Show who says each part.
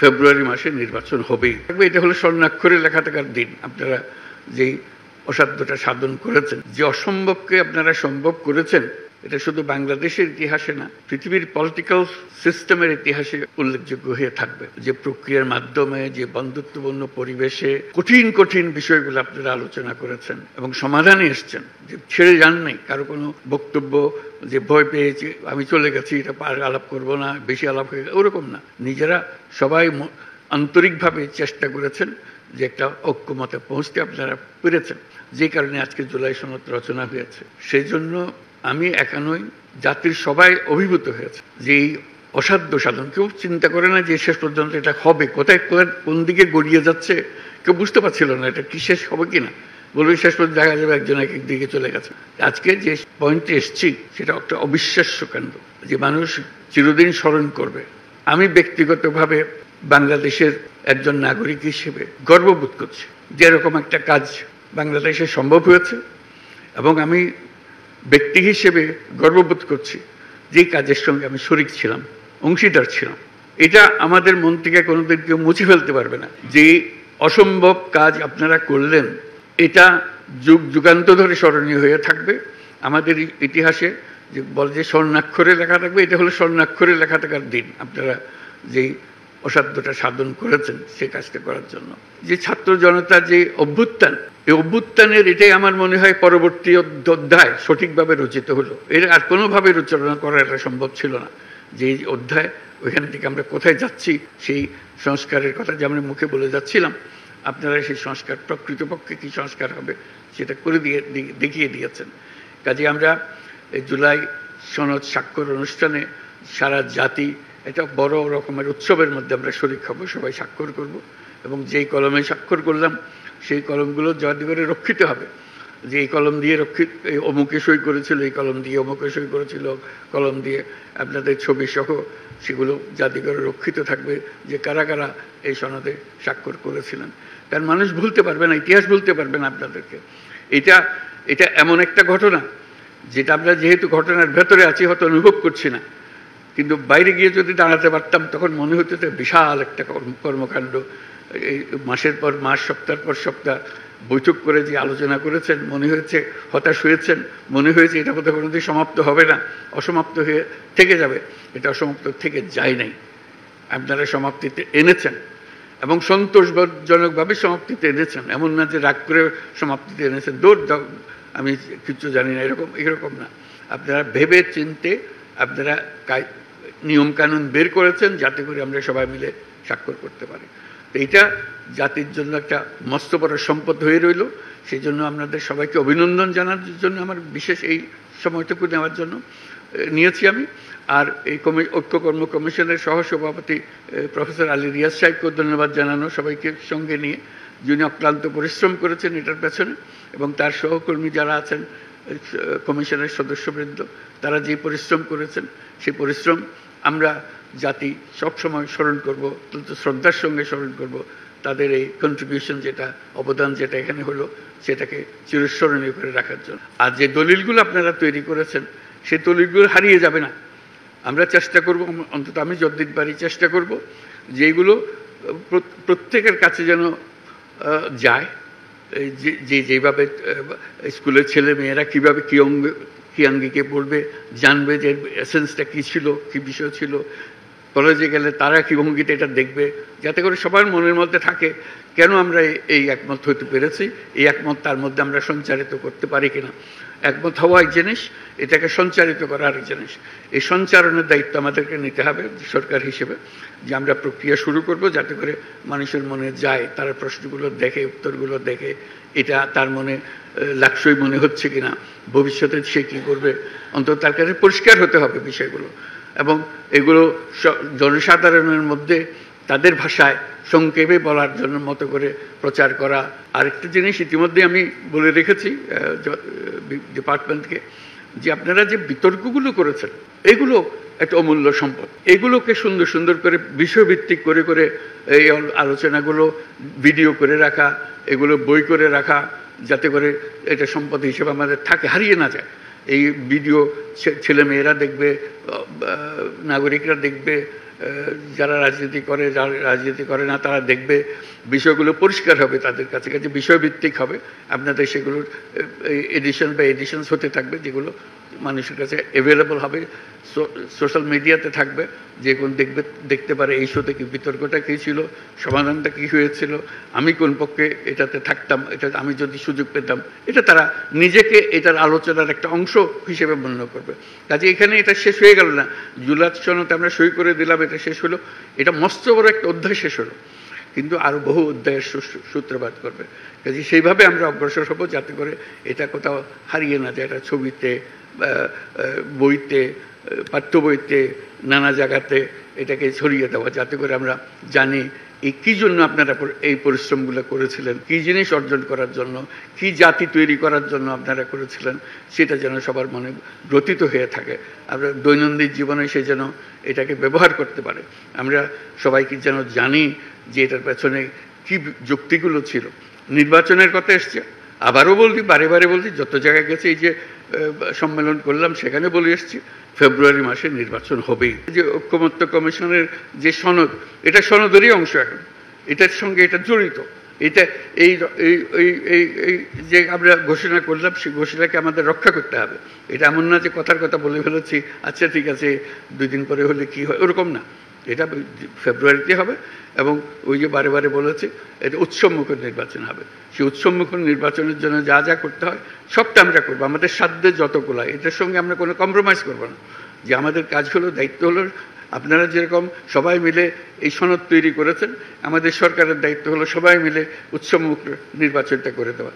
Speaker 1: ফেব্রুয়ারি মাসে নির্বাচন হবেই। এটা হলো স্বর্ণাক্ষরে লেখা থাকার দিন। আপনারা যেই অসাধ্যটা সাধন করেছেন, যে অসম্ভবকে আপনারা সম্ভব করেছেন, এটা শুধু বাংলাদেশের ইতিহাসে না, পৃথিবীর পলিটিক্যাল সিস্টেমের ইতিহাসে উল্লেখযোগ্য হয়ে থাকবে। যে প্রক্রিয়ার মাধ্যমে, যে বন্ধুত্বপূর্ণ পরিবেশে কঠিন কঠিন বিষয়গুলো আপনারা আলোচনা করেছেন এবং সমাধানে এসছেন, যে ছেড়ে যান নাই কারো কোনো বক্তব্য যে ভয় পেয়েছে আমি চলে গেছি, এটা আলাপ করবো না, বেশি আলাপ হয়ে গেছে, ওরকম না। নিজেরা সবাই আন্তরিকভাবে চেষ্টা করেছেন যে একটা ঐক্যমতে পৌঁছতে আপনারা পেরেছেন, যে কারণে আজকে জুলাই সনদ রচনা হয়েছে। সেই জন্য আমি একা নই, জাতির সবাই অভিভূত হয়েছে যে এই অসাধ্য সাধন। কেউ চিন্তা করে না যে শেষ পর্যন্ত এটা হবে, কোথায় কোন দিকে গড়িয়ে যাচ্ছে কেউ বুঝতে পারছিল না এটা কি শেষ হবে কিনা। বলবে শেষ পর্যন্ত দেখা যাবে একজন এক এক দিকে চলে গেছে। আজকে যে পয়েন্টে এসছি সেটা একটা অবিশ্বাস্য কাণ্ড, যে মানুষ চিরদিন স্মরণ করবে। আমি ব্যক্তিগতভাবে বাংলাদেশের একজন নাগরিক হিসেবে গর্ববোধ করছি যে এরকম একটা কাজ বাংলাদেশে সম্ভব হয়েছে, এবং আমি ব্যক্তি হিসেবে গর্ববোধ করছি যে কাজের সঙ্গে আমি শরিক ছিলাম, অংশীদার ছিলাম। এটা আমাদের মন থেকে কোনোদিন কেউ মুছে ফেলতে পারবে না। যে অসম্ভব কাজ আপনারা করলেন, এটা যুগ যুগান্ত ধরে স্মরণীয় হয়ে থাকবে আমাদের ইতিহাসে। যে বলে যে স্বর্ণাক্ষরে লেখা থাকবে, এটা হলো স্বর্ণাক্ষরে লেখা থাকার দিন। আপনারা যেই অসাধ্যটা সাধন করেছেন সে কাজটা করার জন্য, যে ছাত্র জনতা যে অভ্যুত্থান, এই অভ্যুত্থানের এটাই আমার মনে হয় পরবর্তী অধ্যায় সঠিকভাবে রচিত হলো। এর আর কোনোভাবে রচনা করা এটা সম্ভব ছিল না। যে অধ্যায়, ওইখান থেকে আমরা কোথায় যাচ্ছি, সেই সংস্কারের কথা যে আমরা মুখে বলে যাচ্ছিলাম, আপনারা সেই সংস্কার প্রকৃতপক্ষে কী সংস্কার হবে সেটা করে দেখিয়ে দিয়েছেন। কাজে আমরা এই জুলাই সনদ স্বাক্ষর অনুষ্ঠানে সারা জাতি একটা বড় রকমের উৎসবের মধ্যে আমরা শরিক হব, সবাই স্বাক্ষর করব, এবং যেই কলমে স্বাক্ষর করলাম সেই কলমগুলো জাদুঘরে রক্ষিত হবে। যে এই কলম দিয়ে অমুকে সই করেছিল, এই কলম দিয়ে অমুকে সই করেছিল, কলম দিয়ে আপনাদের ছবি সহ সেগুলো জাদুঘরে রক্ষিত থাকবে, যে কারা কারা এই সনদে স্বাক্ষর করেছিলেন। কারণ মানুষ ভুলতে পারবে না, ইতিহাস ভুলতে পারবে না আপনাদেরকে। এটা এমন একটা ঘটনা যেটা আমরা যেহেতু ঘটনার ভেতরে আছি হয়তো অনুভব করছি না, কিন্তু বাইরে গিয়ে যদি দাঁড়াতে পারতাম তখন মনে হতো যে বিশাল একটা কর্মকাণ্ড। এই মাসের পর মাস, সপ্তাহের পর সপ্তাহ বৈঠক করে যে আলোচনা করেছেন, মনে হয়েছে হতাশ হয়েছেন, মনে হয়েছে এটা বোধহয় কোনোদিন সমাপ্ত হবে না, অসমাপ্ত হয়ে থেকে যাবে। এটা অসমাপ্ত থেকে যায় নাই, আপনারা সমাপ্তিতে এনেছেন এবং সন্তোষজনকভাবে সমাপ্তিতে এনেছেন। এমন না যে রাগ করে সমাপ্তিতে এনেছেন, দৌড় দাও আমি কিছু জানি না, এরকম না। আপনারা ভেবে চিনতে আপনারা নিয়মকানুন বের করেছেন যাতে করে আমরা সবাই মিলে স্বাক্ষর করতে পারি। তো এইটা জাতির জন্য একটা মস্ত বড় সম্পদ হয়ে রইল। সেই জন্য আপনাদের সবাইকে অভিনন্দন জানার জন্য আমার বিশেষ এই সময়টুকু নেওয়ার জন্য নিয়েছি আমি। আর এই ঐক্য কর্ম কমিশনের সহসভাপতি প্রফেসর আলী রিয়াজ সাহেবকেও ধন্যবাদ জানানো, সবাইকে সঙ্গে নিয়ে, যিনি অক্লান্ত পরিশ্রম করেছেন এটার পেছনে, এবং তার সহকর্মী যারা আছেন কমিশনের সদস্যবৃন্দ, তারা যে পরিশ্রম করেছেন সেই পরিশ্রম আমরা জাতি সবসময় স্মরণ করব, শ্রদ্ধার সঙ্গে স্মরণ করব। তাদের এই কন্ট্রিবিউশন যেটা, অবদান যেটা এখানে হলো, সেটাকে চিরস্মরণীয় করে রাখার জন্য। আর যে দলিলগুলো আপনারা তৈরি করেছেন সেই দলিলগুলো হারিয়ে যাবে না। আমরা চেষ্টা করব, অন্তত আমি যতদিন পারি চেষ্টা করব যেগুলো প্রত্যেকের কাছে যেন যায়। যেভাবে স্কুলের ছেলে মেয়েরা কীভাবে কী আঙ্গিকে পড়বে, জানবে যে এসেন্সটা কী ছিল, কী বিষয় ছিল। কলেজে গেলে তারা কী ভঙ্গিতে এটা দেখবে, যাতে করে সবার মনের মধ্যে থাকে কেন আমরা এই একমত হতে পেরেছি, এই একমত তার মধ্যে আমরা সঞ্চারিত করতে পারি কিনা। একমত হওয়া এক জিনিস, এটাকে সঞ্চারিত করা আরেক জিনিস। এই সঞ্চারণের দায়িত্ব আমাদেরকে নিতে হবে সরকার হিসেবে, যে আমরা প্রক্রিয়া শুরু করব যাতে করে মানুষের মনে যায়, তারা প্রশ্নগুলো দেখে, উত্তরগুলো দেখে, এটা তার মনে লাক্সই মনে হচ্ছে কিনা, ভবিষ্যতে সে কী করবে, অন্তত তার কাছে পরিষ্কার হতে হবে বিষয়গুলো, এবং এগুলো জনসাধারণের মধ্যে তাদের ভাষায় সংক্ষেপে বলার জন্য মতো করে প্রচার করা। আরেকটা জিনিস ইতিমধ্যে আমি বলে রেখেছি ডিপার্টমেন্টকে, যে আপনারা যে বিতর্কগুলো করেছেন এগুলো একটা অমূল্য সম্পদ। এগুলোকে সুন্দর সুন্দর করে বিষয়ভিত্তিক করে করে এই আলোচনাগুলো ভিডিও করে রাখা, এগুলো বই করে রাখা, যাতে করে এটা সম্পদ হিসেবে আমাদের থাকে, হারিয়ে না যায়। এই ভিডিও ছেলে মেয়েরা দেখবে, নাগরিকরা দেখবে, যারা রাজনীতি করে, যারা রাজনীতি করে না, তারা দেখবে বিষয়গুলো পরিষ্কার হবে তাদের কাছে কাছে, বিষয়ভিত্তিক হবে। আপনাদের সেগুলোর এডিশন বা এডিশনস হতে থাকবে, যেগুলো মানুষের কাছে অ্যাভেলেবল হবে, সোশ্যাল মিডিয়াতে থাকবে, যে কোন দেখতে পারে এই শোতে কি বিতর্কটা কী ছিল, সমাধানটা কী হয়েছিল, আমি কোন পক্ষে এটাতে থাকতাম, এটা আমি যদি সুযোগ পেতাম, এটা তারা নিজেকে এটার আলোচনার একটা অংশ হিসেবে মনে করবে। কাজে এখানে এটা শেষ হয়ে গেল না, জুলাই সনদে আমরা সই করে দিলাম, এটা শেষ হলো, এটা মস্ত বড় একটা অধ্যায় শেষ হলো, কিন্তু আরও বহু অধ্যায়ের সূত্রপাত করবে। কাজে সেইভাবে আমরা অগ্রসর হব, যাতে করে এটা কোথাও হারিয়ে না যায়, এটা ছবিতে, বইতে, পাঠ্য বইতে, নানা জায়গাতে এটাকে ছড়িয়ে দেওয়া, যাতে করে আমরা জানি এই কী জন্য আপনারা এই পরিশ্রমগুলো করেছিলেন, কী জিনিস অর্জন করার জন্য, কী জাতি তৈরি করার জন্য আপনারা করেছিলেন, সেটা যেন সবার মনে গ্রথিত হয়ে থাকে। আমরা দৈনন্দিন জীবনে সে যেন এটাকে ব্যবহার করতে পারে। আমরা সবাইকে যেন জানি যে এটার পেছনে কী যুক্তিগুলো ছিল। নির্বাচনের কথা এসছে, আবারও বলছি, বারে বারে বলছি, যত জায়গায় গেছে, এই যে সম্মেলন করলাম সেখানে বলে এসছি, ফেব্রুয়ারি মাসে নির্বাচন হবেই। যে ঐক্যমত্য কমিশনের যে সনদ, এটা সনদেরই অংশ, এখন এটার সঙ্গে এটা জড়িত। এটা এই যে আমরা ঘোষণা করলাম, সেই ঘোষণাকে আমাদের রক্ষা করতে হবে। এটা এমন না যে কথার কথা বলে ফেলেছি, আচ্ছা ঠিক আছে 2 দিন পরে হলে কি হয়, ওরকম না। এটা ফেব্রুয়ারিতে হবে, এবং ওই যে বারে বারে বলেছি, এটা উৎসবমুখর নির্বাচন হবে। সেই উৎসবমুখর নির্বাচনের জন্য যা যা করতে হয় সবটা আমরা করবো, আমাদের সাধ্যের যতগুলো। এটার সঙ্গে আমরা কোনো কম্প্রোমাইজ করবো না। যে আমাদের কাজ হলো, দায়িত্ব হলো, আপনারা যেরকম সবাই মিলে এই সনদ তৈরি করেছেন, আমাদের সরকারের দায়িত্ব হলো সবাই মিলে উৎসবমুখর নির্বাচনটা করে দেওয়া।